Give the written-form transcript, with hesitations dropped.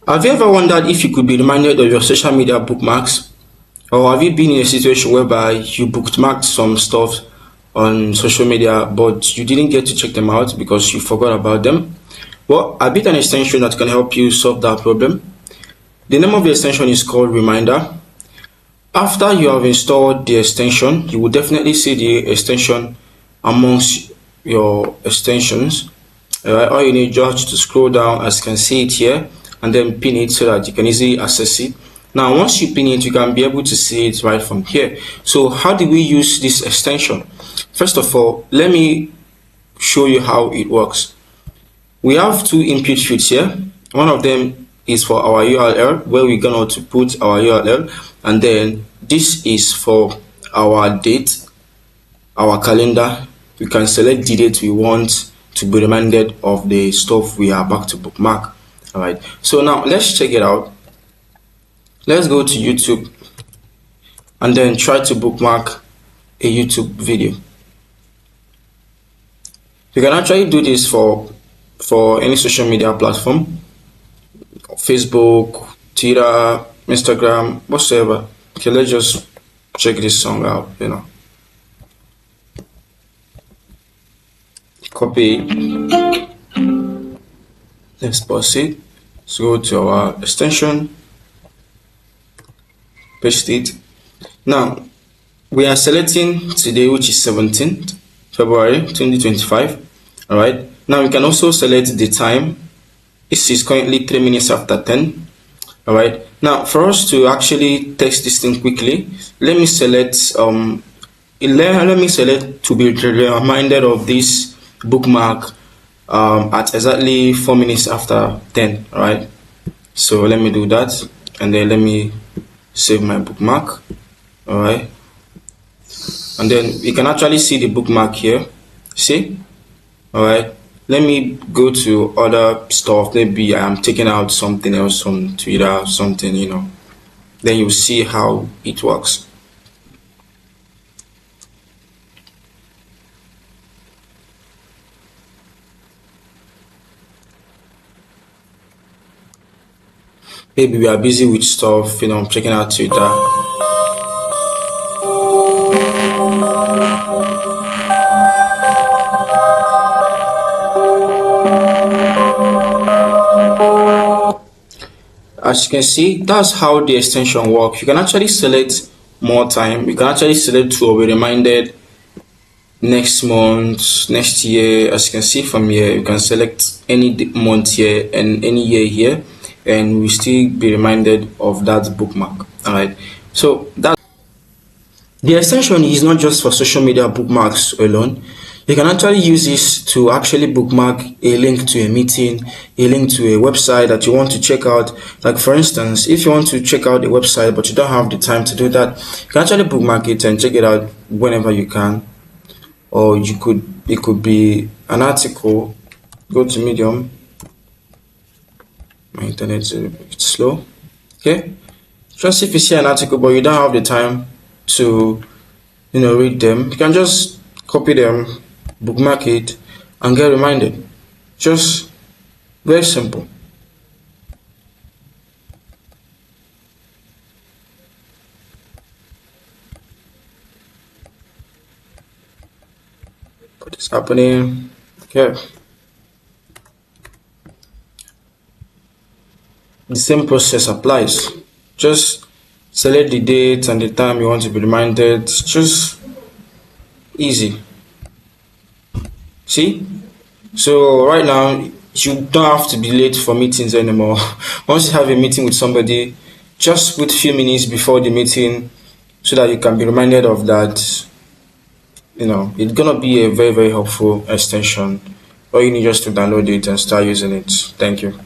Have you ever wondered if you could be reminded of your social media bookmarks? Or have you been in a situation whereby you bookmarked some stuff on social media but you didn't get to check them out because you forgot about them? Well, I built an extension that can help you solve that problem. The name of the extension is called Reminder. After you have installed the extension, you will definitely see the extension amongst your extensions. Alright, all you need just to scroll down as you can see it here and then pin it so that you can easily access it. Now, once you pin it, you can be able to see it right from here. So how do we use this extension? First of all, let me show you how it works. We have two input fields here. One of them is for our URL, where we're going to put our URL, and then this is for our date, our calendar. We can select the date we want to be reminded of the stuff we are about to bookmark. All right, so now let's check it out. Let's go to YouTube and then try to bookmark a YouTube video. You can actually do this for any social media platform, Facebook, Twitter, Instagram, whatsoever. Okay, let's just check this song out, Copy it. Let's pause it. Let's go to our extension, paste it. Now, we are selecting today, which is 17th February 2025. All right. Now, we can also select the time. This is currently 3 minutes after 10. All right. Now, for us to actually test this thing quickly, let me select to be reminded of this bookmark at exactly 4 minutes after 10. All right. So let me do that, and then let me save my bookmark. All right. And then we can actually see the bookmark here. See? All right. Let me go to other stuff. Maybe I am taking out something else from Twitter, something, Then you'll see how it works. Maybe we are busy with stuff, checking out Twitter. As you can see, that's how the extension works. You can actually select more time. You can actually select to be reminded next month, next year. As you can see from here, you can select any month here and any year here, and we still be reminded of that bookmark. All right. So the extension is not just for social media bookmarks alone. You can actually use this to actually bookmark a link to a meeting, a link to a website that you want to check out. Like for instance, if you want to check out a website but you don't have the time to do that, you can actually bookmark it and check it out whenever you can. Or it could be an article. Go to Medium. My internet is a bit slow. Okay. Just if you see an article but you don't have the time to read them, you can just copy them, bookmark it, and get reminded. Just very simple. What is happening? Okay. The same process applies. Just select the date and the time you want to be reminded. It's just easy. See? So right now, you don't have to be late for meetings anymore. Once you have a meeting with somebody, just wait a few minutes before the meeting so that you can be reminded of that. It's gonna be a very, very helpful extension. All you need just to download it and start using it. Thank you.